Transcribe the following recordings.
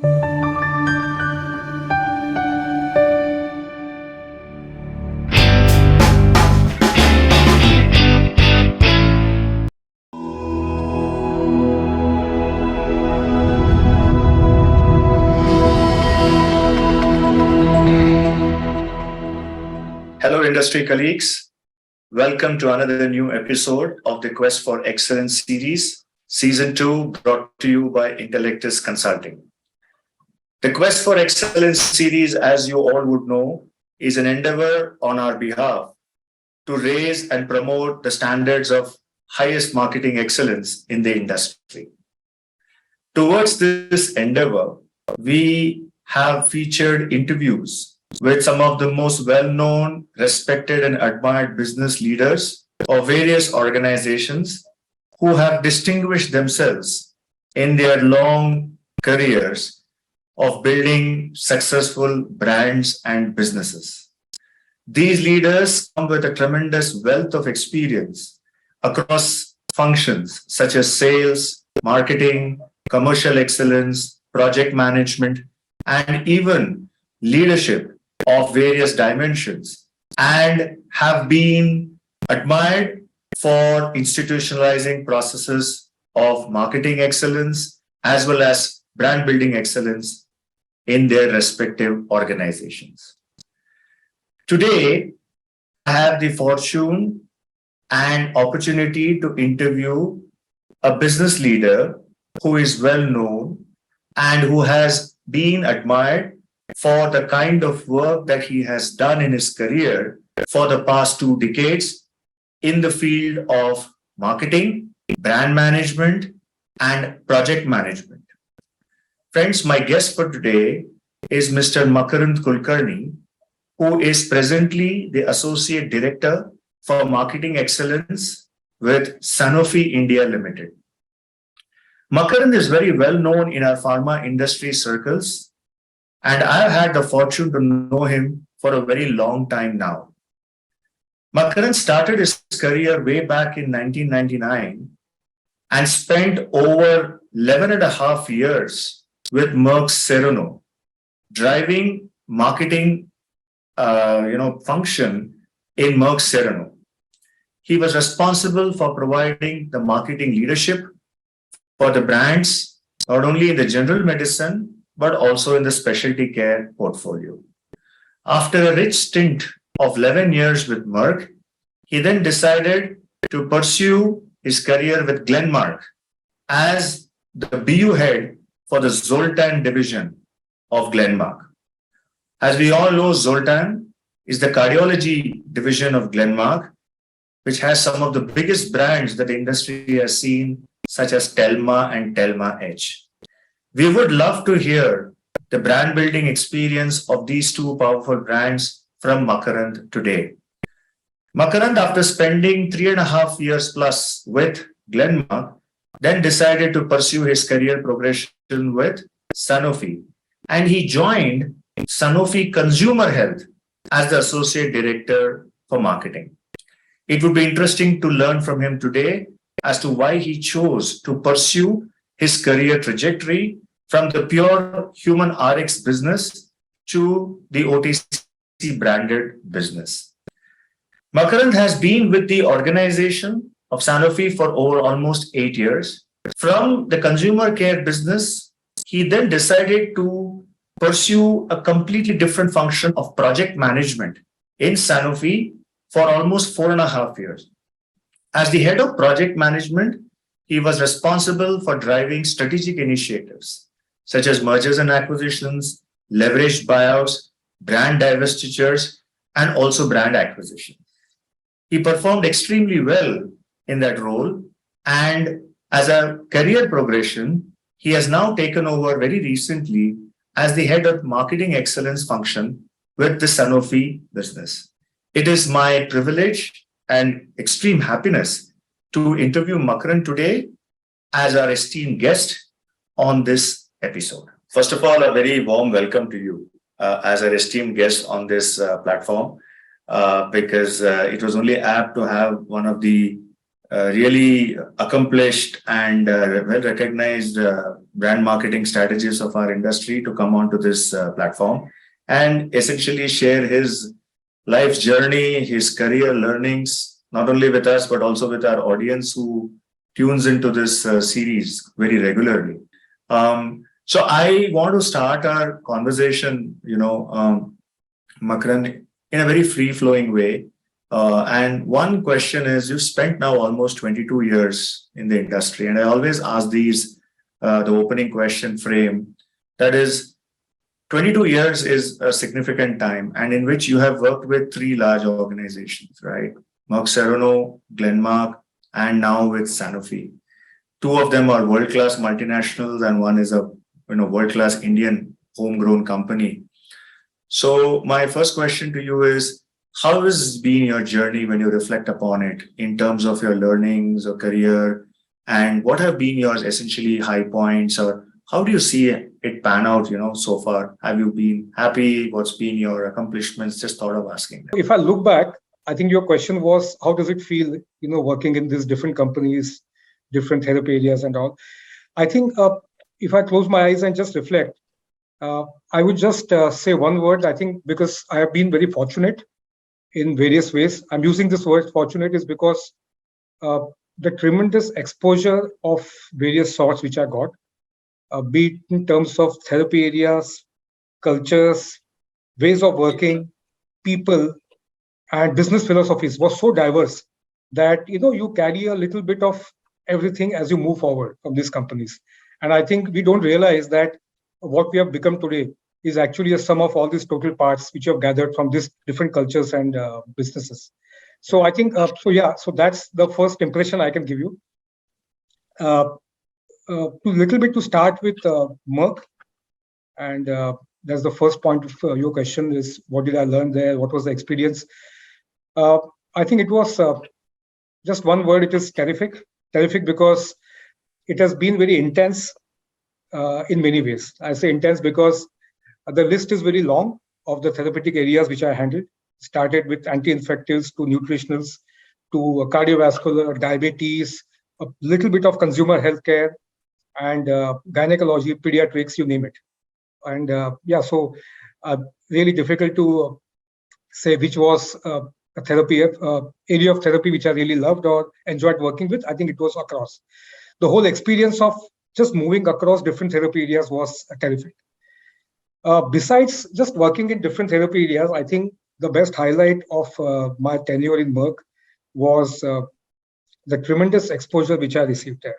Hello, industry colleagues. Welcome to another new episode of the Quest for Excellence series, Season 2, brought to you by Intellectus Consulting. The Quest for Excellence series, as you all would know, is an endeavor on our behalf to raise and promote the standards of highest marketing excellence in the industry. Towards this endeavor, we have featured interviews with some of the most well-known, respected, and admired business leaders of various organizations who have distinguished themselves in their long careers of building successful brands and businesses. These leaders come with a tremendous wealth of experience across functions such as sales, marketing, commercial excellence, project management, and even leadership of various dimensions, and have been admired for institutionalizing processes of marketing excellence as well as brand building excellence in their respective organizations. Today, I have the fortune and opportunity to interview a business leader who is well known and who has been admired for the kind of work that he has done in his career for the past 2 decades in the field of marketing, brand management, and project management. Friends, my guest for today is Mr. Makarand Kulkarni, who is presently the Associate Director for Marketing Excellence with Sanofi India Limited. Makarand is very well known in our pharma industry circles, and I've had the fortune to know him for a very long time now. Makarand started his career way back in 1999 and spent over 11 and a half years with Merck Serono, driving marketing function in Merck Serono. He was responsible for providing the marketing leadership for the brands, not only in the general medicine, but also in the specialty care portfolio. After a rich stint of 11 years with Merck, he then decided to pursue his career with Glenmark as the BU head for the Zoltan division of Glenmark. As we all know, Zoltan is the cardiology division of Glenmark, which has some of the biggest brands that the industry has seen, such as Telma and Telma H. We would love to hear the brand building experience of these two powerful brands from Makarand today. Makarand, after spending 3.5 years plus with Glenmark, then decided to pursue his career progression with Sanofi, and he joined Sanofi Consumer Health as the Associate Director for Marketing. It would be interesting to learn from him today as to why he chose to pursue his career trajectory from the pure human RX business to the OTC branded business. Makarand has been with the organization of Sanofi for over almost 8 years. From the consumer care business, he then decided to pursue a completely different function of project management in Sanofi for almost 4.5 years. As the head of project management, he was responsible for driving strategic initiatives such as mergers and acquisitions, leveraged buyouts, brand divestitures, and also brand acquisition. He performed extremely well in that role, and as a career progression, he has now taken over very recently as the head of marketing excellence function with the Sanofi business. It is my privilege and extreme happiness to interview Makarand today as our esteemed guest on this episode. First of all, a very warm welcome to you as our esteemed guest on this platform, because it was only apt to have one of the really accomplished and well recognized brand marketing strategists of our industry to come onto this platform and essentially share his life's journey, his career learnings, not only with us, but also with our audience who tunes into this series very regularly. So I want to start our conversation, Makarand, in a very free flowing way. And one question is, you've spent now almost 22 years in the industry. And I always ask the opening question frame, that is, 22 years is a significant time, and in which you have worked with three large organizations, right? Merck Serono, Glenmark, and now with Sanofi. Two of them are world-class multinationals, and one is a world-class Indian homegrown company. So my first question to you is, how has been your journey when you reflect upon it in terms of your learnings or career, and what have been your essentially high points, or how do you see it pan out, so far? Have you been happy? What's been your accomplishments? Just thought of asking. If I look back, I think your question was, how does it feel, working in these different companies, different therapy areas and all? I think if I close my eyes and just reflect, I would just say one word, I think, because I have been very fortunate in various ways. I'm using this word fortunate is because the tremendous exposure of various sorts which I got, be it in terms of therapy areas, cultures, ways of working, people, and business philosophies was so diverse that you carry a little bit of everything as you move forward from these companies. And I think we don't realize that what we have become today is actually a sum of all these total parts which you have gathered from these different cultures and businesses. So I think, so that's the first impression I can give you. A little bit to start with Merck, and that's the first point of your question is, what did I learn there? What was the experience? I think it was just one word, it is terrific. Terrific because it has been very intense in many ways. I say intense because the list is very long of the therapeutic areas which I handled. Started with anti-infectives to nutritionals to cardiovascular, diabetes, a little bit of consumer healthcare, and gynecology, pediatrics, you name it. And so really difficult to say which was a therapy area of therapy which I really loved or enjoyed working with. I think it was across. The whole experience of just moving across different therapy areas was terrific. Besides just working in different therapy areas, I think the best highlight of my tenure in Merck was the tremendous exposure which I received there.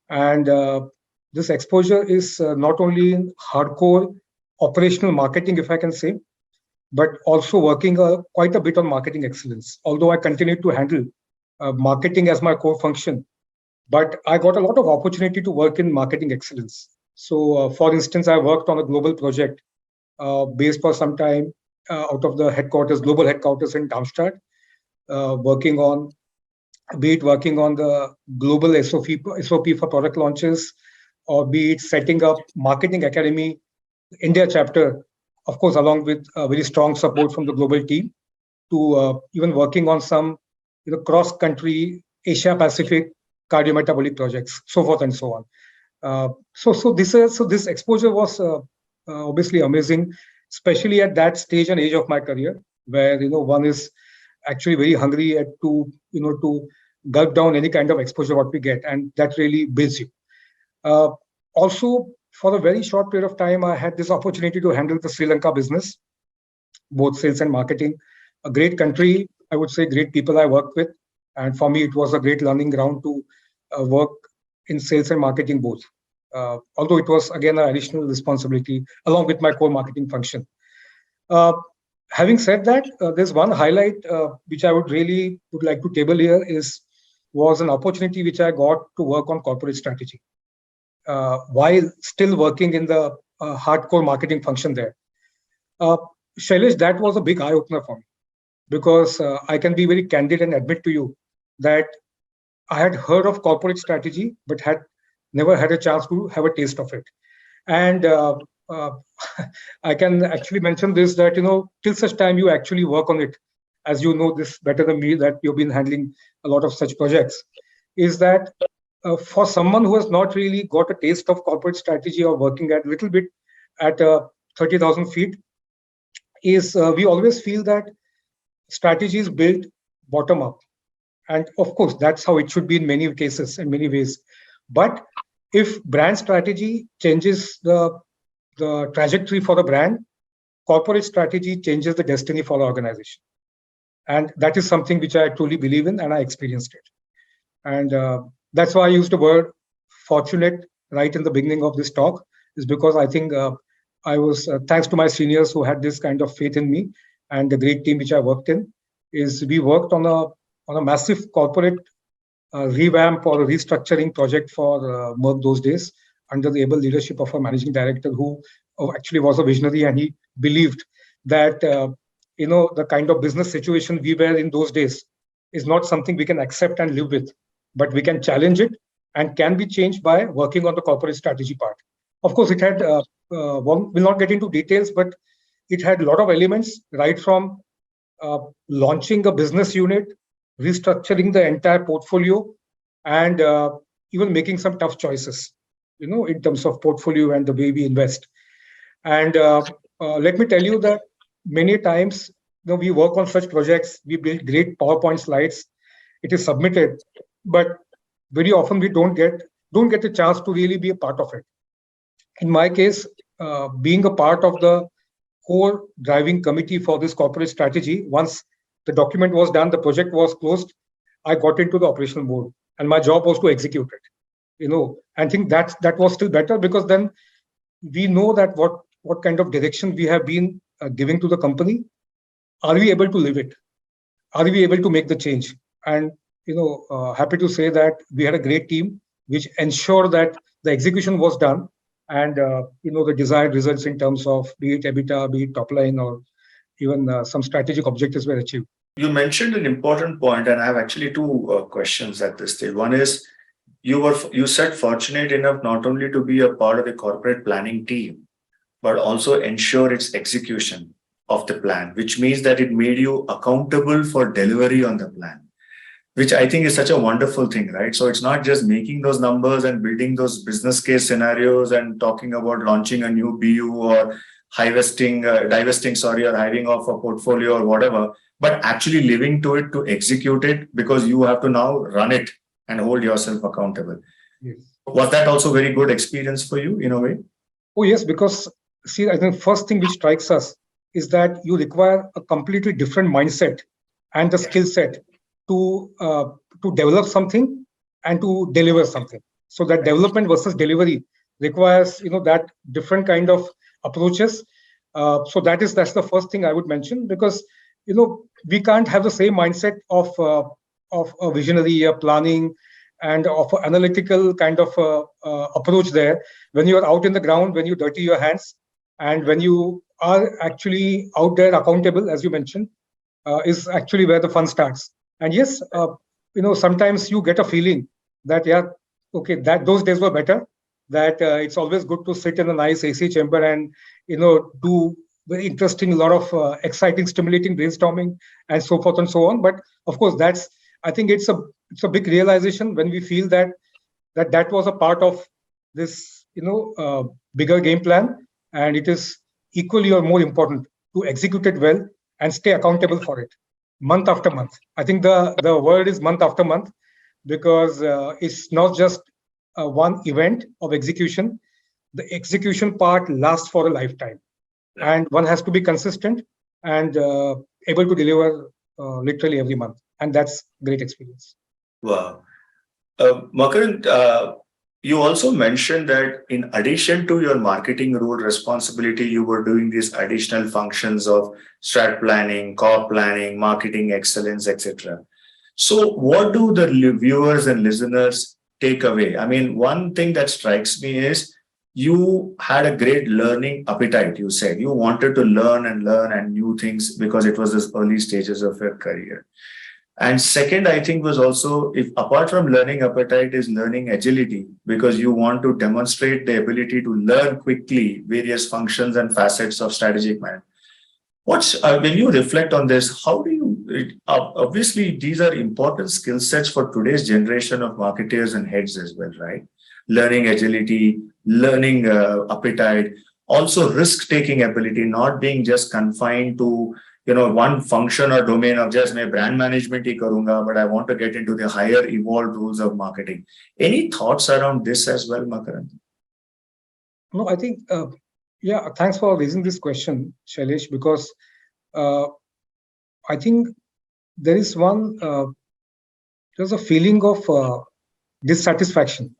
And this exposure is not only in hardcore operational marketing, if I can say, but also working quite a bit on marketing excellence. Although I continued to handle marketing as my core function, but I got a lot of opportunity to work in marketing excellence. So, for instance, I worked on a global project based for some time out of the global headquarters in Darmstadt, working on the global SOP for product launches, or be it setting up marketing academy, India chapter, of course, along with very strong support from the global team, to even working on some cross-country Asia Pacific cardiometabolic projects, so forth and so on. So this exposure was obviously amazing, especially at that stage and age of my career, where one is actually very hungry to gulp down any kind of exposure what we get, and that really builds you. Also, for a very short period of time, I had this opportunity to handle the Sri Lanka business, both sales and marketing. A great country, I would say, great people I worked with, and for me, it was a great learning ground to work in sales and marketing both. Although it was again an additional responsibility along with my core marketing function. Having said that, there's one highlight which I would like to table here was an opportunity which I got to work on corporate strategy while still working in the hardcore marketing function there. Shailesh, that was a big eye opener for me, because I can be very candid and admit to you that I had heard of corporate strategy, but had never had a chance to have a taste of it. And I can actually mention this, that till such time you actually work on it, as you know this better than me, that you've been handling a lot of such projects, is that for someone who has not really got a taste of corporate strategy or working at little bit at 30,000 feet, is we always feel that strategy is built bottom up. And of course, that's how it should be in many cases, in many ways. But if brand strategy changes the trajectory for the brand, corporate strategy changes the destiny for the organization. And that is something which I truly believe in, and I experienced it. And that's why I used the word fortunate right in the beginning of this talk, is because I think I was, thanks to my seniors who had this kind of faith in me and the great team which I worked in, is we worked on a massive corporate revamp or restructuring project for Merck those days under the able leadership of a managing director who actually was a visionary, and he believed that the kind of business situation we were in those days is not something we can accept and live with, but we can challenge it and can be changed by working on the corporate strategy part. Of course, it had, one will not get into details, but it had a lot of elements, right from launching a business unit, restructuring the entire portfolio, and even making some tough choices, in terms of portfolio and the way we invest. And let me tell you that many times, we work on such projects, we build great PowerPoint slides, it is submitted, but very often we don't get a chance to really be a part of it. In my case, being a part of the core driving committee for this corporate strategy, once the document was done, the project was closed, I got into the operational mode, and my job was to execute it. I think that was still better, because then we know that what kind of direction we have been giving to the company. Are we able to live it? Are we able to make the change? And happy to say that we had a great team which ensured that the execution was done, and the desired results in terms of be it EBITDA, be it top line, or even some strategic objectives were achieved. You mentioned an important point, and I have actually two questions at this stage. One is, you said fortunate enough not only to be a part of the corporate planning team, but also ensure its execution of the plan, which means that it made you accountable for delivery on the plan, which I think is such a wonderful thing, right? So it's not just making those numbers and building those business case scenarios and talking about launching a new BU or divesting, or hiving off a portfolio or whatever, but actually living to it to execute it, because you have to now run it and hold yourself accountable. Yes. Was that also very good experience for you in a way? Oh, yes, because see, I think first thing which strikes us is that you require a completely different mindset and the skill set to develop something and to deliver something. So that development versus delivery requires that different kind of approaches. So that's the first thing I would mention, because we can't have the same mindset of a visionary, a planning, and of an analytical kind of approach there when you are out in the ground, when you dirty your hands, and when you are actually out there accountable, as you mentioned, is actually where the fun starts. And yes, sometimes you get a feeling that, yeah, okay, that those days were better, that it's always good to sit in a nice AC chamber and, do very interesting, a lot of exciting, stimulating brainstorming and so forth and so on. But of course, I think it's a big realization when we feel that was a part of this, bigger game plan, and it is equally or more important to execute it well and stay accountable for it month after month. I think the word is month after month, because it's not just one event of execution. The execution part lasts for a lifetime, and one has to be consistent and able to deliver literally every month, and that's great experience. Wow. Makarand, you also mentioned that in addition to your marketing role responsibility, you were doing these additional functions of strat planning, core planning, marketing excellence, etc. So what do the viewers and listeners take away? I mean, one thing that strikes me is you had a great learning appetite. You said you wanted to learn and new things because it was the early stages of your career. And second, I think was also, if apart from learning appetite, is learning agility, because you want to demonstrate the ability to learn quickly various functions and facets of strategic management. When you reflect on this, how do you obviously these are important skill sets for today's generation of marketers and heads as well, right? Learning agility, learning appetite, also risk-taking ability, not being just confined to one function or domain of just my brand management hi karunga, but I want to get into the higher evolved rules of marketing. Any thoughts around this as well, Makarand? No, I think, yeah, thanks for raising this question, Shailesh, because I think there is there's a feeling of dissatisfaction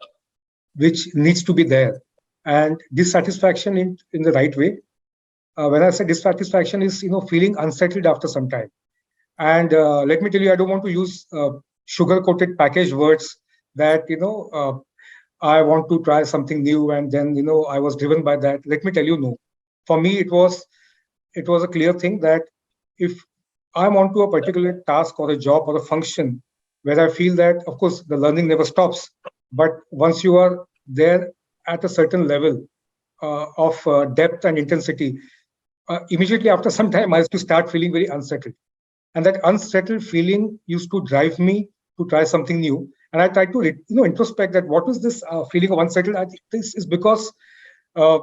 which needs to be there, and dissatisfaction in the right way. When I say dissatisfaction is feeling unsettled after some time, and let me tell you, I don't want to use sugar-coated packaged words that I want to try something new, and then I was driven by that. Let me tell you, no. For me, it was a clear thing that if I'm onto a particular task or a job or a function where I feel that, of course, the learning never stops, but once you are there at a certain level of depth and intensity, immediately after some time, I used to start feeling very unsettled. And that unsettled feeling used to drive me to try something new. And I tried to introspect that what is this feeling of unsettled. I think this is because I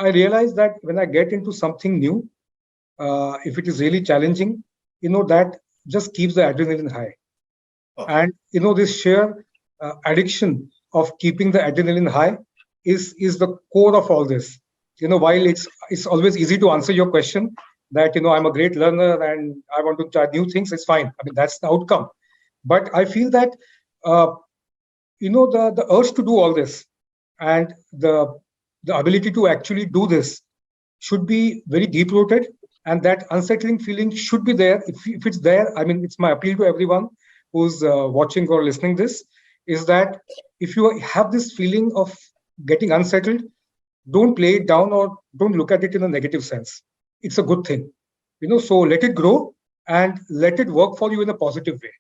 realized that when I get into something new, if it is really challenging, that just keeps the adrenaline high. Oh. And this sheer addiction of keeping the adrenaline high is the core of all this. While it's always easy to answer your question that I'm a great learner and I want to try new things, it's fine. I mean, that's the outcome. But I feel that the urge to do all this and the ability to actually do this should be very deep rooted, and that unsettling feeling should be there. If it's there, I mean, it's my appeal to everyone who's watching or listening this, is that if you have this feeling of getting unsettled, don't play it down or don't look at it in a negative sense. It's a good thing, so let it grow and let it work for you in a positive way.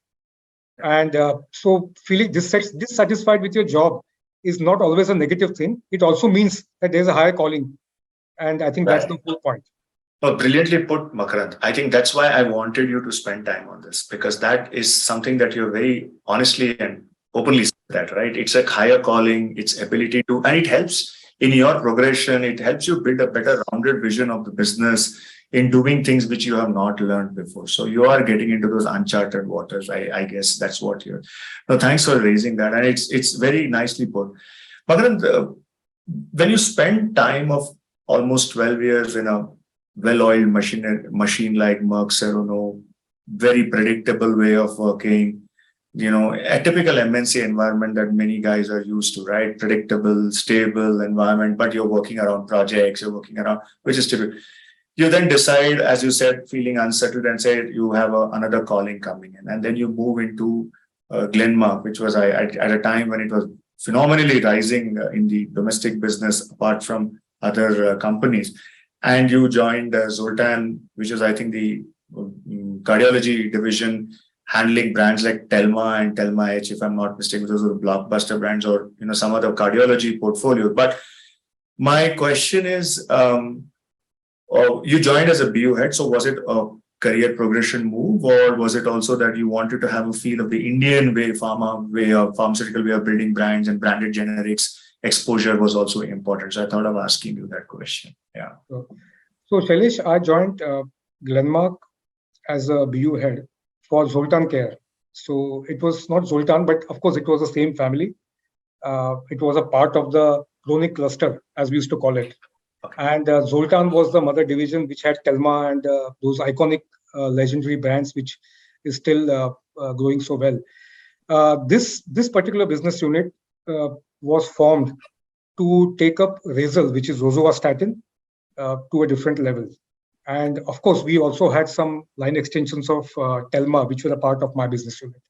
And so feeling dissatisfied with your job is not always a negative thing. It also means that there's a higher calling. And I think that's the whole point. Oh, brilliantly put, Makarand. I think that's why I wanted you to spend time on this, because that is something that you're very honestly and openly said that, right? It's a higher calling, its ability to, and it helps in your progression. It helps you build a better rounded vision of the business in doing things which you have not learned before. So you are getting into those uncharted waters. I guess that's what you're. No, thanks for raising that. And it's very nicely put. Makarand, when you spend time of almost 12 years in a well-oiled machine like Merck Serono, very predictable way of working, a typical MNC environment that many guys are used to, right? Predictable, stable environment, but you're working around projects, you're working around, which is typical. You then decide, as you said, feeling unsettled and say you have another calling coming in. And then you move into Glenmark, which was at a time when it was phenomenally rising in the domestic business apart from other companies. And you joined Zoltan, which is, I think, the cardiology division, handling brands like Telma and Telma H, if I'm not mistaken, those are blockbuster brands, or some other cardiology portfolio. But my question is, you joined as a BU head, so was it a career progression move, or was it also that you wanted to have a feel of the Indian way, pharmaceutical way of building brands and branded generics? Exposure was also important. So I thought of asking you that question. Yeah. So Shailesh, I joined Glenmark as a BU head for Zoltan Care. So it was not Zoltan, but of course it was the same family. It was a part of the chronic cluster, as we used to call it. Okay. And Zoltan was the mother division, which had Telma and those iconic legendary brands, which is still growing so well. This particular business unit was formed to take up Razel, which is rosuvastatin, to a different level. And of course, we also had some line extensions of Telma, which were a part of my business unit.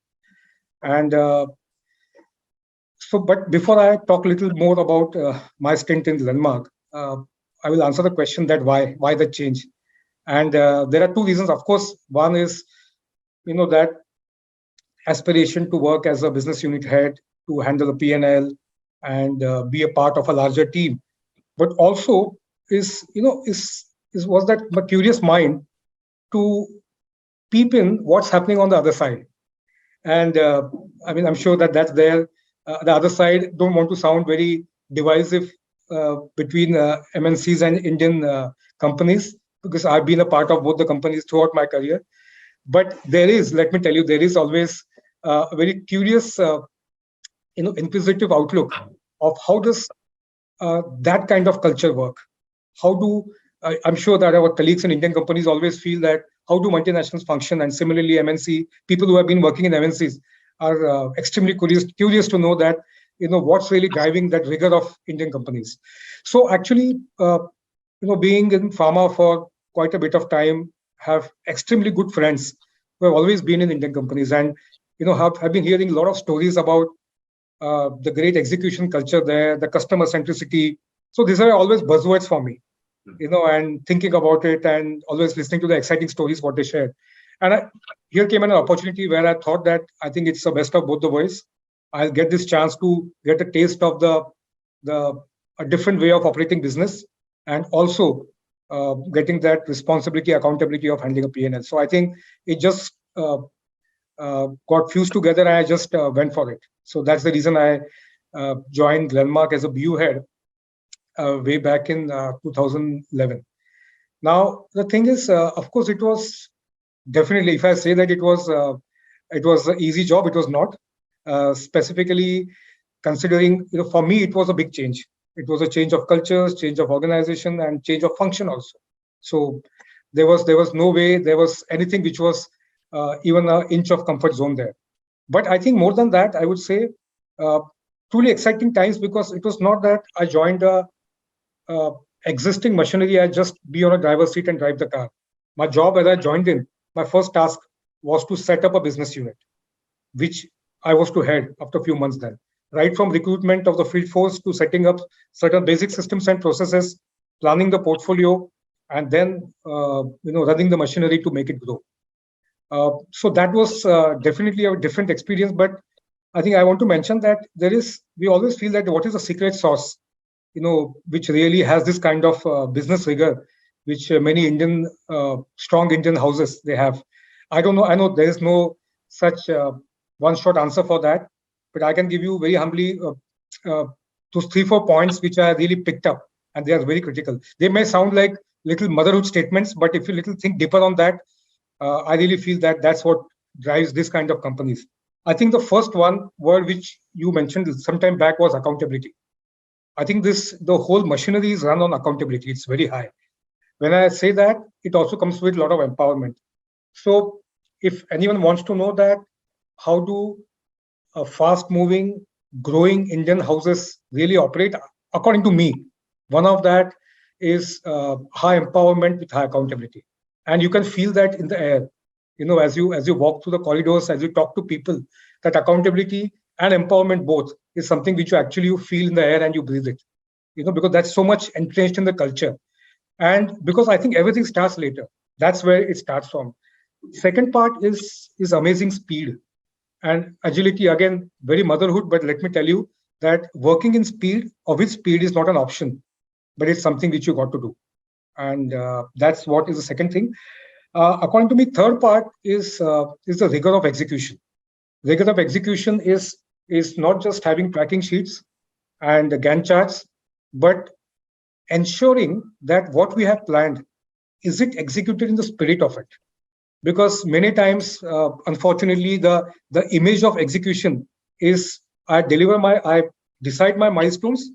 And but before I talk a little more about my stint in Glenmark, I will answer the question that why the change. And there are two reasons. Of course, one is, that aspiration to work as a business unit head, to handle the P&L and be a part of a larger team. But also was that my curious mind to peep in what's happening on the other side. And I mean, I'm sure that that's there. The other side don't want to sound very divisive between MNCs and Indian companies, because I've been a part of both the companies throughout my career. But there is, let me tell you, there is always a very curious, inquisitive outlook of how does that kind of culture work. How do I'm sure that our colleagues in Indian companies always feel that how do multinationals function, and similarly MNC people who have been working in MNCs are extremely curious to know that what's really driving that rigor of Indian companies. So actually, being in pharma for quite a bit of time, have extremely good friends who have always been in Indian companies, and have been hearing a lot of stories about the great execution culture there, the customer centricity. So these are always buzzwords for me, and thinking about it and always listening to the exciting stories what they share. And here came an opportunity where I thought that I think it's the best of both the worlds. I'll get this chance to get a taste of the a different way of operating business, and also getting that responsibility, accountability of handling a P&L. So I think it just got fused together, and I just went for it. So that's the reason I joined Glenmark as a BU head way back in 2011. Now the thing is, of course, it was definitely. If I say that it was an easy job, it was not. Specifically considering, for me, it was a big change. It was a change of cultures, change of organization, and change of function also. So there was no way there was anything which was even an inch of comfort zone there. But I think more than that, I would say truly exciting times, because it was not that I joined a existing machinery. I just be on a driver's seat and drive the car. My job as I joined in, my first task was to set up a business unit, which I was to head after a few months then. Right from recruitment of the field force to setting up certain basic systems and processes, planning the portfolio, and then running the machinery to make it grow. So that was definitely a different experience. But I think I want to mention that we always feel that what is the secret sauce, which really has this kind of business rigor, which many strong Indian houses they have. I don't know. I know there is no such one-shot answer for that, but I can give you very humbly those 3-4 points which I really picked up, and they are very critical. They may sound like little motherhood statements, but if you little think deeper on that, I really feel that that's what drives this kind of companies. I think the first one word which you mentioned some time back was accountability. I think the whole machinery is run on accountability. It's very high. When I say that, it also comes with a lot of empowerment. So if anyone wants to know that, how do fast-moving, growing Indian houses really operate? According to me, one of that is high empowerment with high accountability, and you can feel that in the air. As you walk through the corridors, as you talk to people, that accountability and empowerment both is something which you feel in the air and you breathe it. Because that's so much entrenched in the culture, and because I think everything starts later. That's where it starts from. Second part is amazing speed and agility. Again, very motherhood, but let me tell you that working in speed or with speed is not an option, but it's something which you got to do. And that's what is the second thing. According to me, third part is the rigor of execution. Rigor of execution is not just having tracking sheets and Gantt charts, but ensuring that what we have planned, is it executed in the spirit of it? Because many times, unfortunately, the image of execution is I decide my milestones,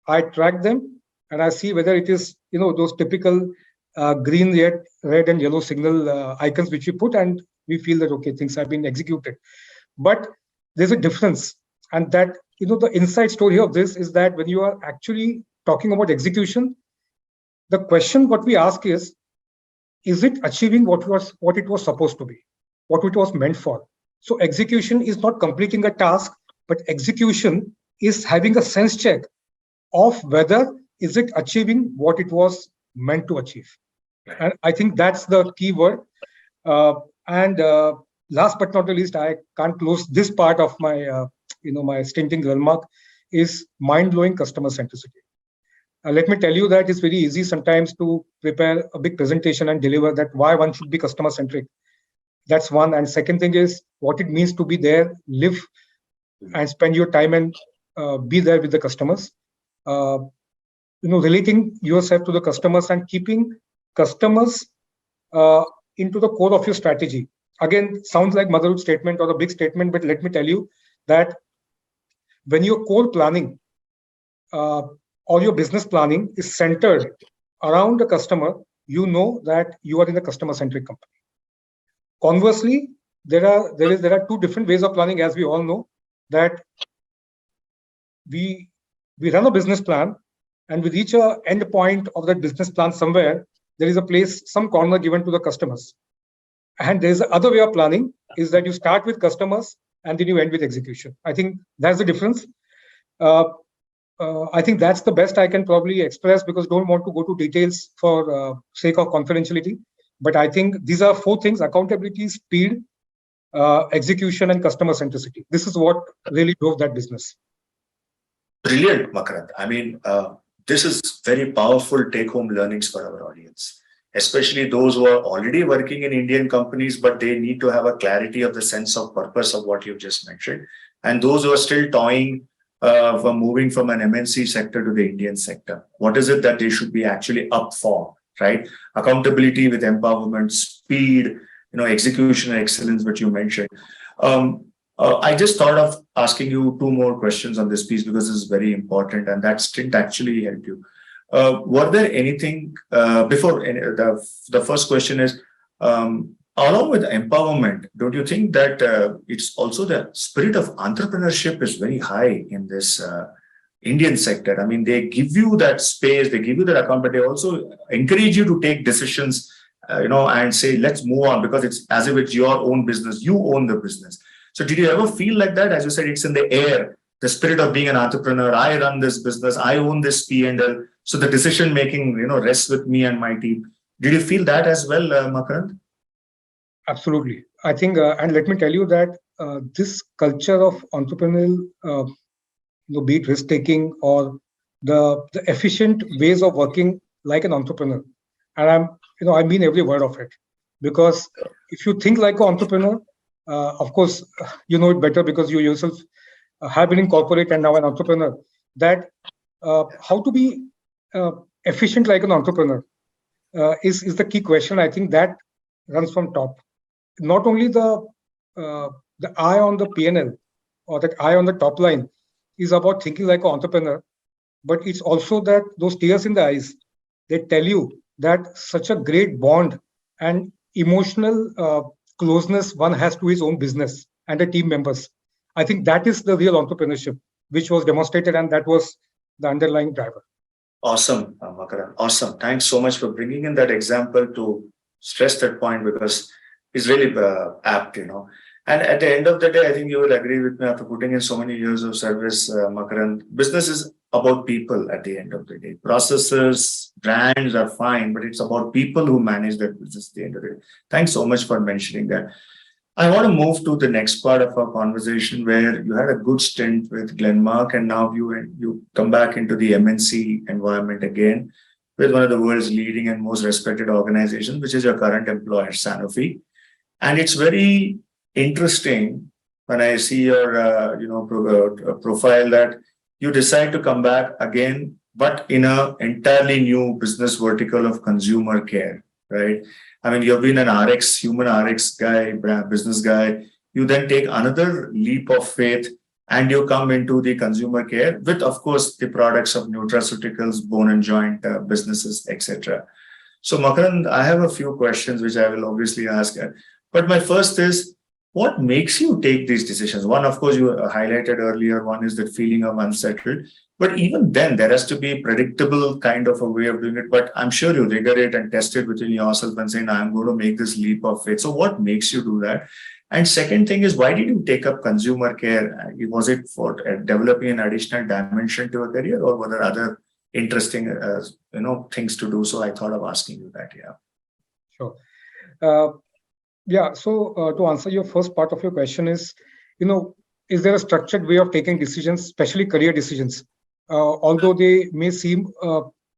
I track them, and I see whether it is those typical green, red, and yellow signal icons which we put, and we feel that okay, things have been executed. But there's a difference, and that the inside story of this is that when you are actually talking about execution, the question what we ask is it achieving what it was supposed to be, what it was meant for? So execution is not completing a task, but execution is having a sense check of whether is it achieving what it was meant to achieve. And I think that's the key word. And last but not the least, I can't close this part of my my stint in Glenmark is mind-blowing customer centricity. Let me tell you that it's very easy sometimes to prepare a big presentation and deliver that why one should be customer centric. That's one. And second thing is what it means to be there, live and spend your time and be there with the customers. Uh, Relating yourself to the customers and keeping customers uh, into the core of your strategy. Again, sounds like motherhood statement or a big statement, but let me tell you that when your core planning uh, or your business planning is centered around the customer, you know that you are in a customer-centric company. Conversely, there are two different ways of planning, as we all know, that we we run a business plan, and with each end point of that business plan somewhere, there is a place, some corner given to the customers. And there's the other way of planning is that you start with customers and then you end with execution. I think that's the difference. Uh, I think that's the best I can probably express because don't want to go to details for sake of confidentiality. But I think these are four things: accountability, speed, execution, and customer centricity. This is what really drove that business. Brilliant, Makarand. I mean, this is very powerful take-home learnings for our audience, especially those who are already working in Indian companies, but they need to have a clarity of the sense of purpose of what you've just mentioned. And those who are still toying from moving from an MNC sector to the Indian sector. What is it that they should be actually up for, right? Accountability with empowerment, speed, execution and excellence, which you mentioned. I just thought of asking you two more questions on this piece because this is very important, and that stint actually helped you. Were there anything before the first question is along with empowerment, don't you think that it's also the spirit of entrepreneurship is very high in this Indian sector? I mean, they give you that space, they give you that account, but they also encourage you to take decisions, and say, let's move on because it's as if it's your own business. You own the business. So did you ever feel like that? As you said, it's in the air, the spirit of being an entrepreneur. I run this business. I own this P&L. So the decision making, rests with me and my team. Did you feel that as well, Makarand? Absolutely. I think, and let me tell you that this culture of entrepreneurial, be it risk taking or the efficient ways of working like an entrepreneur, and I mean every word of it, because if you think like an entrepreneur, of course, you know it better because you yourself have been in corporate and now an entrepreneur. That how to be efficient like an entrepreneur is the key question. I think that runs from top. Not only the eye on the P&L or that eye on the top line is about thinking like an entrepreneur, but it's also that those tears in the eyes, they tell you that such a great bond and emotional closeness one has to his own business and the team members. I think that is the real entrepreneurship, which was demonstrated, and that was the underlying driver. Awesome, Makarand. Awesome. Thanks so much for bringing in that example to stress that point because it's really apt, And at the end of the day, I think you will agree with me after putting in so many years of service, Makarand. Business is about people at the end of the day. Processes, brands are fine, but it's about people who manage that business at the end of the day. Thanks so much for mentioning that. I want to move to the next part of our conversation where you had a good stint with Glenmark and now you come back into the MNC environment again with one of the world's leading and most respected organizations, which is your current employer, Sanofi. And it's very interesting when I see your profile that you decide to come back again, but in an entirely new business vertical of consumer care, right? I mean, you've been an RX, human RX guy, business guy. You then take another leap of faith and you come into the consumer care with, of course, the products of nutraceuticals, bone and joint businesses, etc. So, Makarand, I have a few questions which I will obviously ask. But my first is, what makes you take these decisions? One, of course, you highlighted earlier, one is that feeling of unsettled. But even then, there has to be a predictable kind of a way of doing it. But I'm sure you rigor it and test it within yourself and say, I'm going to make this leap of faith. So what makes you do that? And second thing is, why did you take up consumer care? Was it for developing an additional dimension to your career, or were there other interesting, things to do? So I thought of asking you that. Yeah. Sure. Yeah. So to answer your first part of your question is there a structured way of taking decisions, especially career decisions? Although they may seem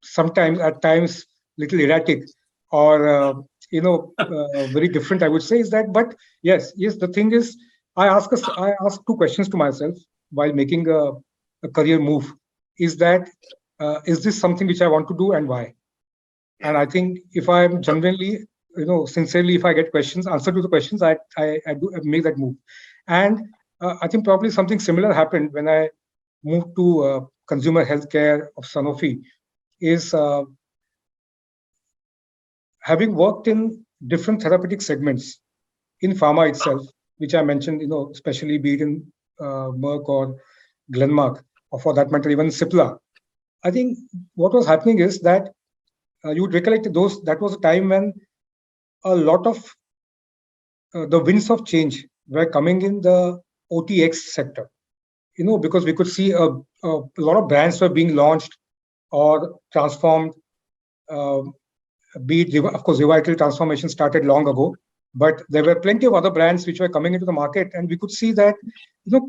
sometimes at times little erratic or very different, I would say, is that. But yes, the thing is, I ask two questions to myself while making a career move. Is that is this something which I want to do, and why? And I think if I'm genuinely, sincerely, if I get questions, answer to the questions, I do make that move. And I think probably something similar happened when I moved to consumer healthcare of Sanofi. Is having worked in different therapeutic segments in pharma itself, which I mentioned, especially be it in Merck or Glenmark, or for that matter, even Cipla. I think what was happening is that you would recollect that was a time when a lot of the winds of change were coming in the OTX sector. Because we could see a lot of brands were being launched or transformed. Uh, of course, Revital transformation started long ago, but there were plenty of other brands which were coming into the market, and we could see that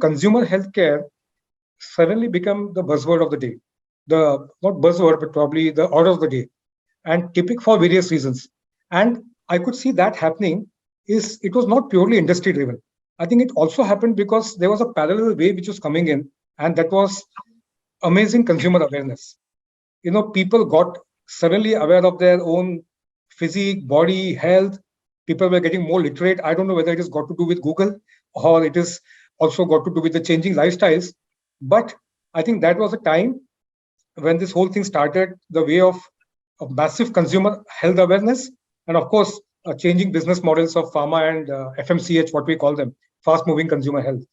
consumer healthcare suddenly become the buzzword of the day. The not buzzword, but probably the order of the day, and typical for various reasons. And I could see that happening is it was not purely industry driven. I think it also happened because there was a parallel wave which was coming in, and that was amazing consumer awareness. People got suddenly aware of their own physique, body, health. People were getting more literate. I don't know whether it has got to do with Google or it is also got to do with the changing lifestyles. But I think that was a time when this whole thing started, the way of massive consumer health awareness, and of course, changing business models of pharma and FMCH, what we call them, fast moving consumer health.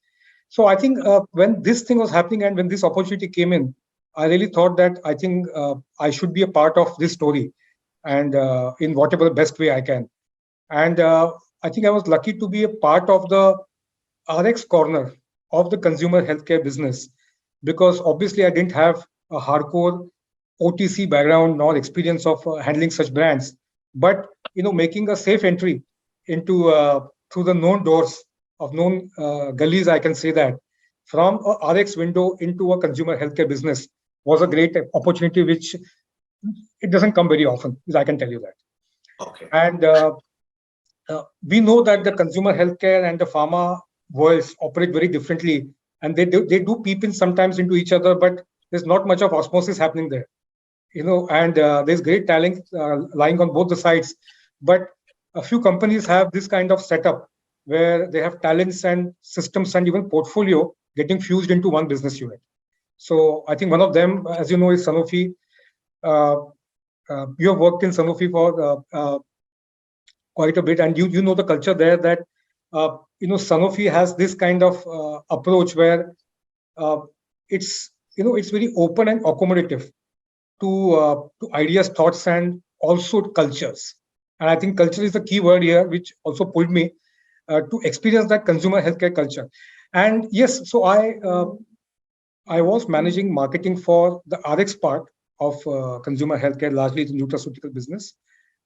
So I think when this thing was happening and when this opportunity came in, I really thought that I think I should be a part of this story, and in whatever best way I can. And I think I was lucky to be a part of the RX corner of the consumer healthcare business, because obviously I didn't have a hardcore OTC background nor experience of handling such brands, but making a safe entry into through the known doors of known gullies, I can say that from a RX window into a consumer healthcare business was a great opportunity, which it doesn't come very often. I can tell you that. Okay. And we know that the consumer healthcare and the pharma worlds operate very differently, and they do peep in sometimes into each other, but there's not much of osmosis happening there. And there's great talent lying on both the sides, but a few companies have this kind of setup where they have talents and systems and even portfolio getting fused into one business unit. So I think one of them, as you know, is Sanofi. Uh, you have worked in Sanofi for quite a bit, and you know the culture there, that Sanofi has this kind of approach where uh, it's very open and accommodative to ideas, thoughts, and also cultures. And I think culture is the key word here, which also pulled me to experience that consumer healthcare culture. And yes, so I was managing marketing for the RX part of consumer healthcare, largely the nutraceutical business,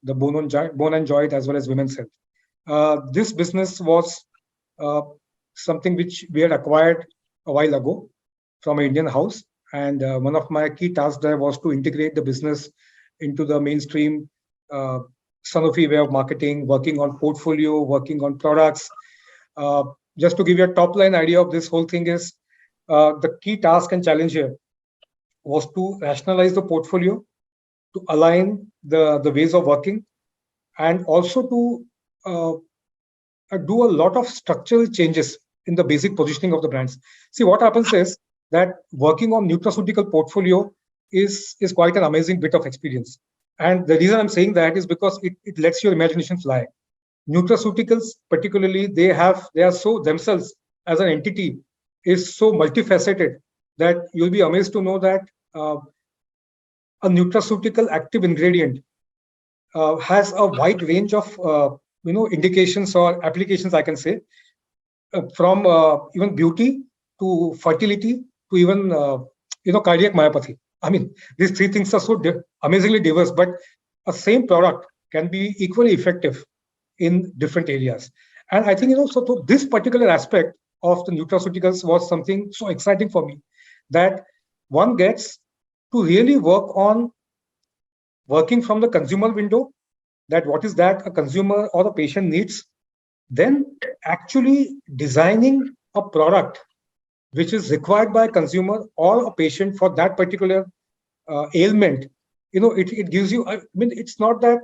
the bone and joint, as well as women's health. This business was uh, something which we had acquired a while ago from an Indian house. And one of my key tasks there was to integrate the business into the mainstream uh, Sanofi way of marketing, working on portfolio, working on products. Uh, just to give you a top line idea of this whole thing is the key task and challenge here was to rationalize the portfolio, to align the ways of working, and also to uh, do a lot of structural changes in the basic positioning of the brands. See, what happens is that working on nutraceutical portfolio is quite an amazing bit of experience. And the reason I'm saying that is because it lets your imagination fly. Nutraceuticals, particularly, they are so themselves as an entity is so multifaceted that you'll be amazed to know that uh, a nutraceutical active ingredient has a wide range of indications or applications, I can say, from even beauty to fertility to even cardiac myopathy. I mean, these three things are so amazingly diverse, but a same product can be equally effective in different areas. And I think so this particular aspect of the nutraceuticals was something so exciting for me, that one gets to really work on working from the consumer window that what is that a consumer or a patient needs, then actually designing a product which is required by a consumer or a patient for that particular ailment. It gives you, I mean, it's not that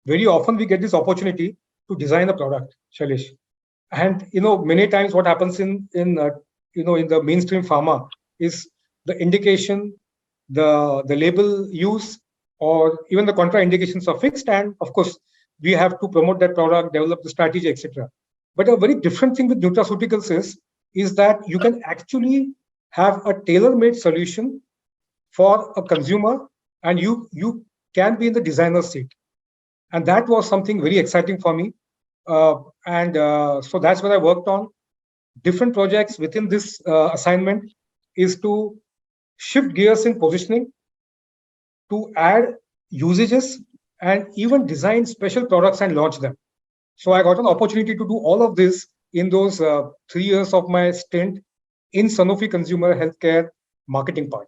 very often we get this opportunity to design a product, Shailesh. And many times what happens in the mainstream pharma is the indication, the label use, or even the contraindications are fixed, and of course we have to promote that product, develop the strategy, etc. But a very different thing with nutraceuticals is that you can actually have a tailor-made solution for a consumer, and you can be in the designer's seat. And that was something very exciting for me. So that's what I worked on. Different projects within this assignment is to shift gears in positioning, to add usages, and even design special products and launch them. So I got an opportunity to do all of this in those 3 years of my stint in Sanofi consumer healthcare marketing part.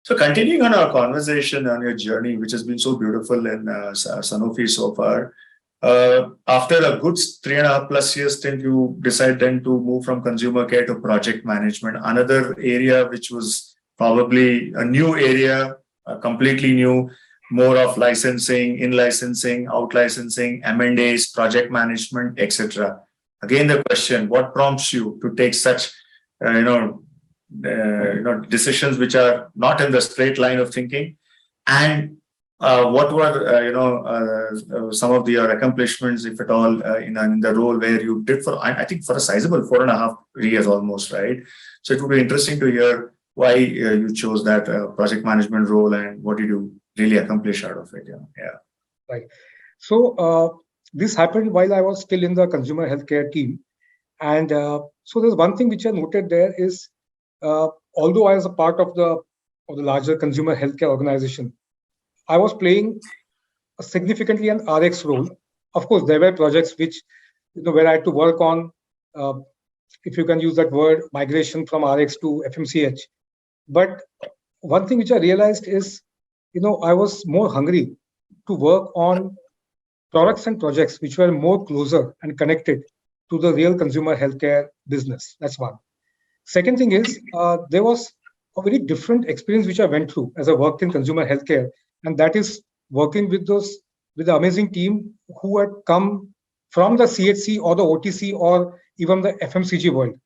So continuing on our conversation on your journey, which has been so beautiful in Sanofi so far, after a good 3.5+ years stint, you decide then to move from consumer care to project management, another area which was probably a new area, completely new, more of licensing, in-licensing, out-licensing, M&As, project management, etc. Again, the question, what prompts you to take such, decisions which are not in the straight line of thinking? And what were, some of your accomplishments, if at all, in the role where you did for, I think, for a sizable 4.5 years almost, right? So it would be interesting to hear why you chose that project management role and what did you really accomplish out of it. Yeah. Right. So this happened while I was still in the consumer healthcare team. And so there's one thing which I noted there is, although I was a part of the larger consumer healthcare organization, I was playing significantly an RX role. Of course, there were projects which, where I had to work on, if you can use that word, migration from RX to FMCH. But one thing which I realized is, I was more hungry to work on products and projects which were more closer and connected to the real consumer healthcare business. That's one. Second thing is, there was a very different experience which I went through as I worked in consumer healthcare, and that is working with the amazing team who had come from the CHC or the OTC or even the FMCG world.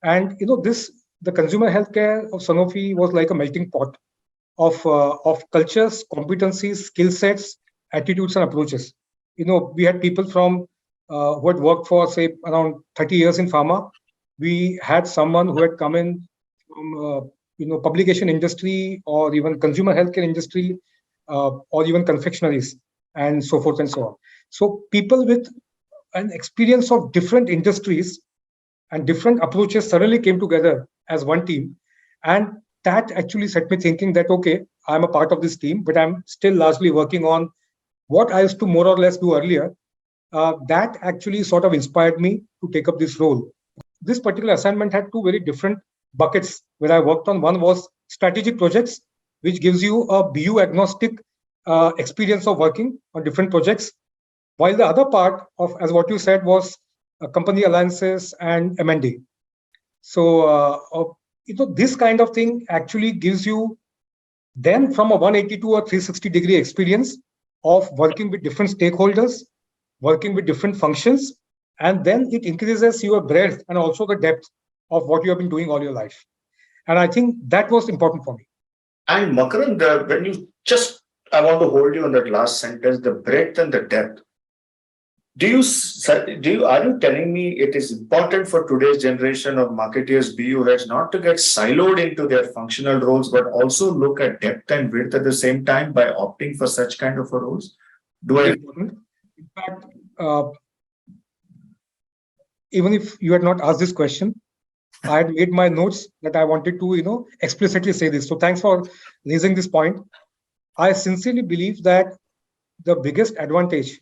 And the consumer healthcare of Sanofi was like a melting pot of cultures, competencies, skill sets, attitudes, and approaches. We had people from who had worked for, say, around 30 years in pharma. We had someone who had come in from publication industry or even consumer healthcare industry, or even confectionaries, and so forth and so on. So people with an experience of different industries and different approaches suddenly came together as one team. And that actually set me thinking that, okay, I'm a part of this team, but I'm still largely working on what I used to more or less do earlier. That actually sort of inspired me to take up this role. This particular assignment had two very different buckets where I worked on. One was strategic projects, which gives you a BU agnostic experience of working on different projects, while the other part of, as what you said, was company alliances and M&A. So this kind of thing actually gives you then from a 180 to a 360-degree experience of working with different stakeholders, working with different functions, and then it increases your breadth and also the depth of what you have been doing all your life. And I think that was important for me. And Makarand, I want to hold you on that last sentence, the breadth and the depth. Are you telling me it is important for today's generation of marketeers, BU heads, not to get siloed into their functional roles, but also look at depth and width at the same time by opting for such kind of roles? In fact, even if you had not asked this question, I had made my notes that I wanted to, explicitly say this. So thanks for raising this point. I sincerely believe that the biggest advantage,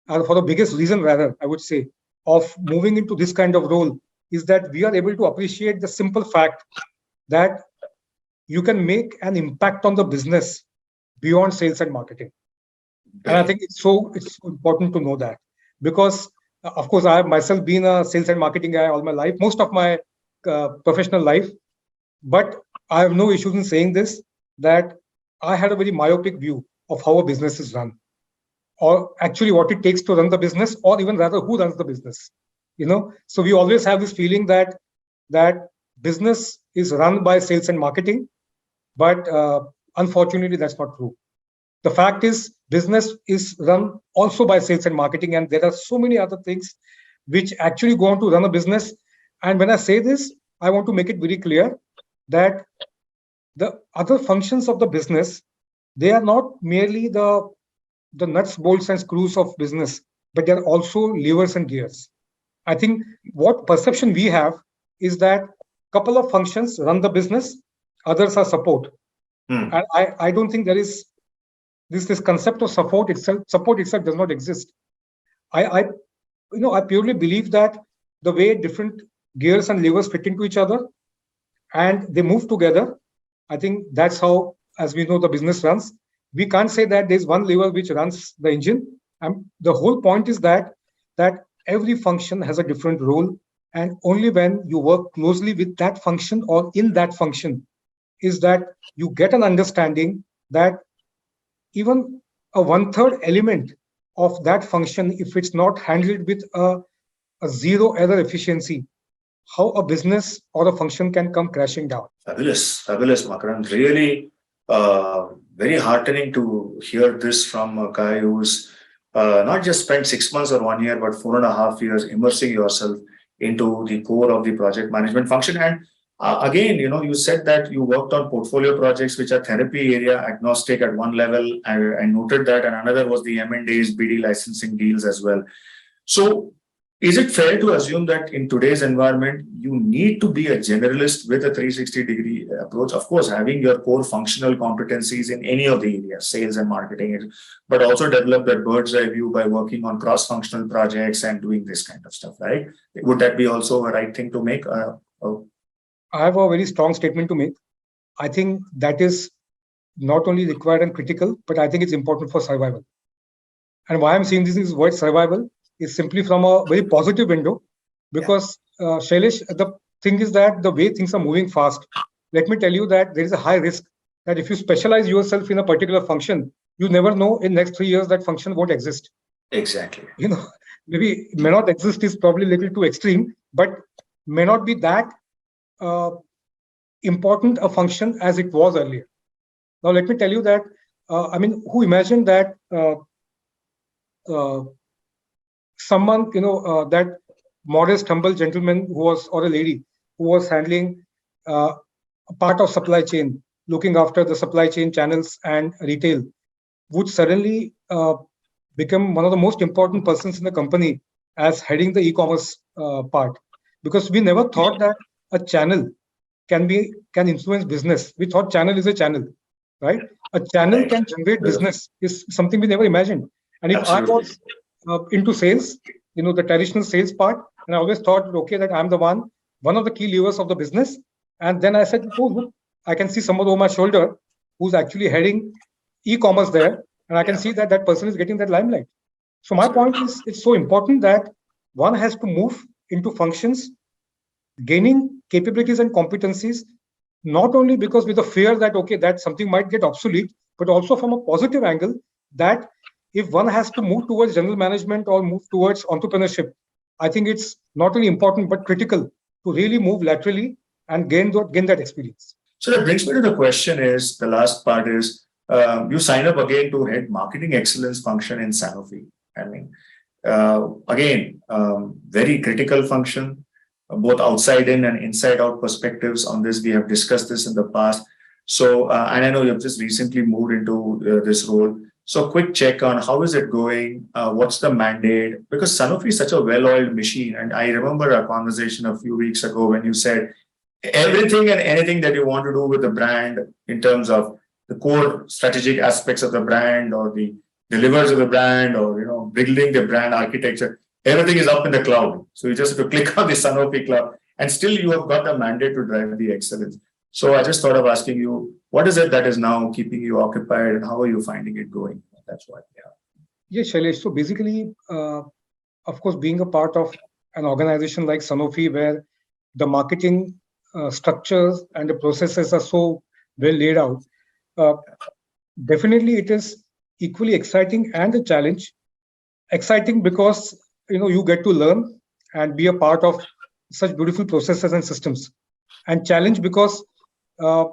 or for the biggest reason rather, I would say, of moving into this kind of role is that we are able to appreciate the simple fact that you can make an impact on the business beyond sales and marketing. And I think it's important to know that, because of course I have myself been a sales and marketing guy all my life, most of my professional life. But I have no issues in saying this, that I had a very myopic view of how a business is run, or actually what it takes to run the business, or even rather who runs the business. So we always have this feeling that business is run by sales and marketing, but unfortunately that's not true. The fact is, business is run also by sales and marketing, and there are so many other things which actually go on to run a business. And when I say this, I want to make it very clear that the other functions of the business, they are not merely the nuts, bolts, and screws of business, but they are also levers and gears. I think what perception we have is that couple of functions run the business, others are support. And I don't think there is this concept of support itself. Support itself does not exist. I purely believe that the way different gears and levers fit into each other and they move together, I think that's how, as we know, the business runs. We can't say that there's one lever which runs the engine. The whole point is that every function has a different role, and only when you work closely with that function or in that function is that you get an understanding that even a one-third element of that function, if it's not handled with a zero error efficiency, how a business or a function can come crashing down. Fabulous, Makarand. Really very heartening to hear this from a guy who's not just spent 6 months or 1 year, but 4.5 years immersing yourself into the core of the project management function. And again, you said that you worked on portfolio projects which are therapy area agnostic at one level. I noted that, and another was the M&As, BD licensing deals as well. So is it fair to assume that in today's environment, you need to be a generalist with a 360-degree approach? Of course, having your core functional competencies in any of the areas, sales and marketing, but also develop that bird's eye view by working on cross-functional projects and doing this kind of stuff, right? Would that be also a right thing to make? I have a very strong statement to make. I think that is not only required and critical, but I think it's important for survival. And why I'm saying this is word survival is simply from a very positive window, because Shailesh, the thing is that the way things are moving fast, let me tell you that there is a high risk that if you specialize yourself in a particular function, you never know in next 3 years that function won't exist. Exactly. Maybe may not exist is probably a little too extreme, but may not be that important a function as it was earlier. Now, let me tell you that, who imagined that someone, that modest, humble gentleman who was, or a lady who was handling a part of supply chain, looking after the supply chain channels and retail, would suddenly become one of the most important persons in the company as heading the e-commerce part. Because we never thought that a channel can influence business. We thought channel is a channel, right? A channel can generate business is something we never imagined. And if I was into sales, the traditional sales part, and I always thought, okay, that I'm the one of the key levers of the business. And then I said, oh, I can see someone over my shoulder who's actually heading e-commerce there, and I can see that person is getting that limelight. So my point is, it's so important that one has to move into functions, gaining capabilities and competencies, not only because with the fear that, okay, that something might get obsolete, but also from a positive angle that if one has to move towards general management or move towards entrepreneurship, I think it's not only important, but critical to really move laterally and gain that experience. So that brings me to the question is, the last part is, you sign up again to head marketing excellence function in Sanofi. Very critical function, both outside in and inside out perspectives on this. We have discussed this in the past. So, and I know you've just recently moved into this role. So quick check on how is it going? What's the mandate? Because Sanofi is such a well-oiled machine. And I remember a conversation a few weeks ago when you said everything and anything that you want to do with the brand in terms of the core strategic aspects of the brand or the delivers of the brand or, building the brand architecture, everything is up in the cloud. So you just have to click on the Sanofi cloud and still you have got a mandate to drive the excellence. So I just thought of asking you, what is it that is now keeping you occupied and how are you finding it going? That's why. Yes, Shailesh. So basically, of course, being a part of an organization like Sanofi, where the marketing structures and the processes are so well laid out, uh, definitely it is equally exciting and a challenge. Exciting because you get to learn and be a part of such beautiful processes and systems, and challenge because uh,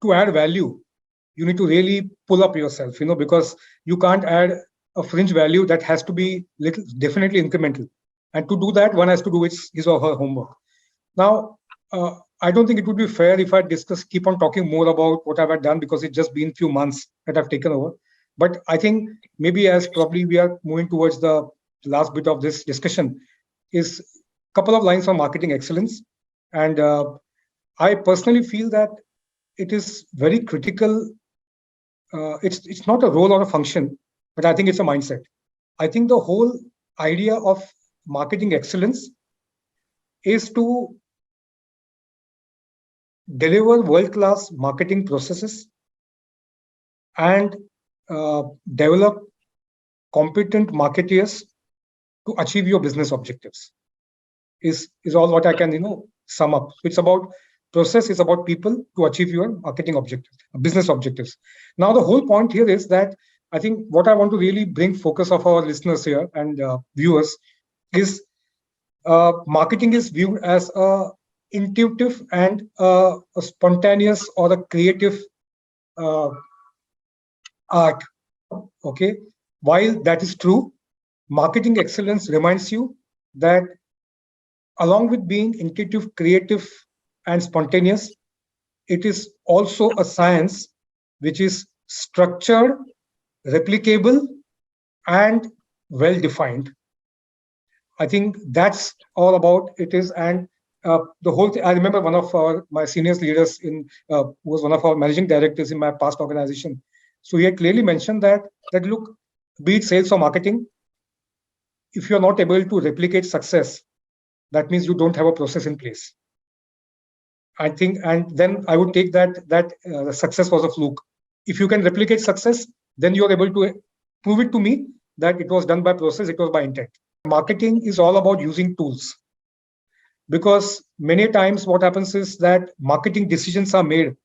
to add value you need to really pull up yourself, because you can't add a fringe value. That has to be little definitely incremental, and to do that one has to do his or her homework. Now, I don't think it would be fair if I keep on talking more about what I've done, because it's just been few months that I've taken over. But I think maybe as probably we are moving towards the last bit of this discussion, is a couple of lines on marketing excellence. And I personally feel that it is very critical. It's not a role or a function, but I think it's a mindset. I think the whole idea of marketing excellence is to deliver world-class marketing processes and uh, develop competent marketeers to achieve your business objectives. Is all what I can sum up. It's about process. It's about people to achieve your marketing objectives, business objectives. Now the whole point here is that I think what I want to really bring focus of our listeners here and viewers is marketing is viewed as a intuitive and a spontaneous or a creative uh, art. Okay, while that is true, marketing excellence reminds you that along with being intuitive, creative, and spontaneous, it is also a science which is structured, replicable, and well defined. I think that's all about it is. And the whole thing, I remember one of my senior leaders who was one of our managing directors in my past organization. So he had clearly mentioned that look, be it sales or marketing, if you're not able to replicate success, that means you don't have a process in place. I think, and then I would take that the success was a fluke. If you can replicate success, then you're able to prove it to me that it was done by process, it was by intent. Marketing is all about using tools, because many times what happens is that marketing decisions are made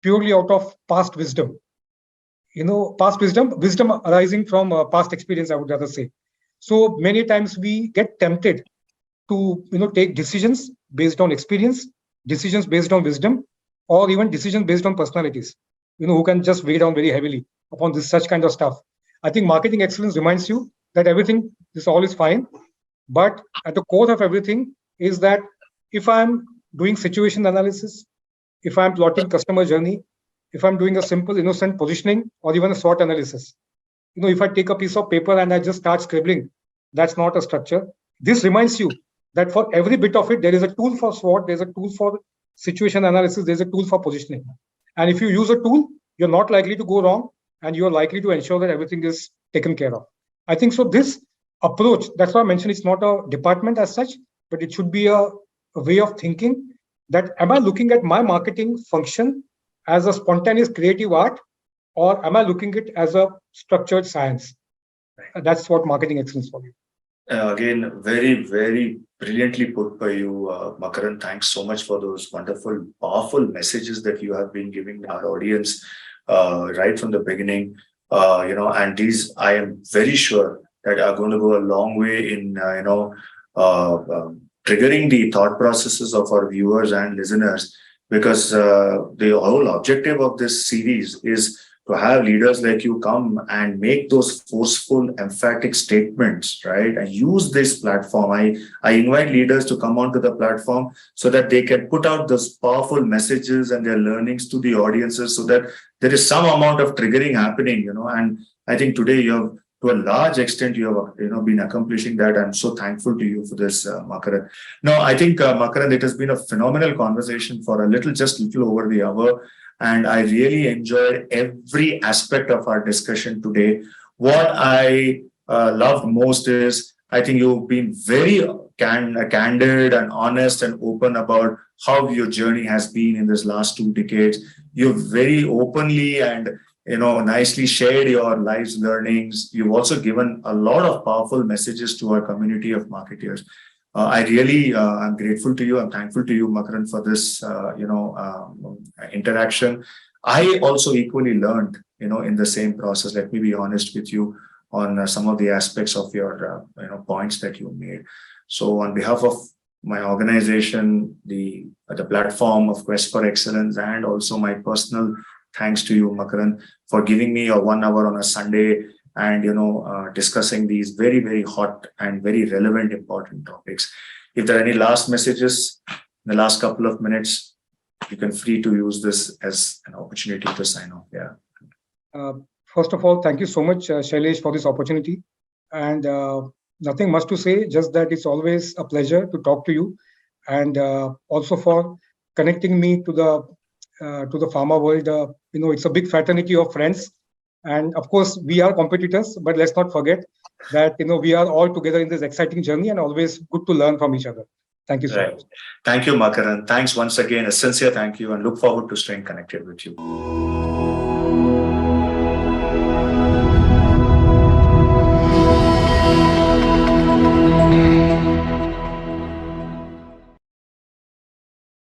purely out of past wisdom. Past wisdom arising from past experience, I would rather say. So many times we get tempted to take decisions based on experience, decisions based on wisdom, or even decisions based on personalities, who can just weigh down very heavily upon this such kind of stuff. I think marketing excellence reminds you that everything, this all is fine, but at the core of everything is that if I'm doing situation analysis, if I'm plotting customer journey, if I'm doing a simple innocent positioning or even a SWOT analysis, if I take a piece of paper and I just start scribbling, that's not a structure. This reminds you that for every bit of it, there is a tool for SWOT, there's a tool for situation analysis, there's a tool for positioning. And if you use a tool, you're not likely to go wrong, and you're likely to ensure that everything is taken care of. I think so. This approach, that's why I mentioned it's not a department as such, but it should be a way of thinking that am I looking at my marketing function as a spontaneous creative art, or am I looking at it as a structured science? That's what marketing excellence for me. Again, very, very brilliantly put by you, Makarand. Thanks so much for those wonderful, powerful messages that you have been giving our audience right from the beginning. And these, I am very sure that are going to go a long way in, triggering the thought processes of our viewers and listeners, because the whole objective of this series is to have leaders like you come and make those forceful, emphatic statements, right? And use this platform. I invite leaders to come onto the platform so that they can put out those powerful messages and their learnings to the audiences, so that there is some amount of triggering happening, and I think today you have, to a large extent, you have been accomplishing that. I'm so thankful to you for this, Makarand. No, I think, Makarand, it has been a phenomenal conversation for just little over the hour. And I really enjoyed every aspect of our discussion today. What I loved most is I think you've been very candid and honest and open about how your journey has been in this last 2 decades. You've very openly and nicely shared your life's learnings. You've also given a lot of powerful messages to our community of marketeers. I really, I'm grateful to you. I'm thankful to you, Makarand, for this, interaction. I also equally learned, in the same process. Let me be honest with you on some of the aspects of your, points that you made. So, on behalf of my organization, the platform of Quest for Excellence, and also my personal thanks to you, Makarand, for giving me a 1 hour on a Sunday and discussing these very, very hot and very relevant, important topics. If there are any last messages in the last couple of minutes, you can free to use this as an opportunity to sign off. Yeah. First of all, thank you so much, Shailesh, for this opportunity. And nothing much to say, just that it's always a pleasure to talk to you, and also for connecting me to the pharma world. It's a big fraternity of friends, and of course we are competitors, but let's not forget that we are all together in this exciting journey, and always good to learn from each other. Thank you so much. Thank you, Makarand. Thanks once again, a sincere thank you, and look forward to staying connected with you.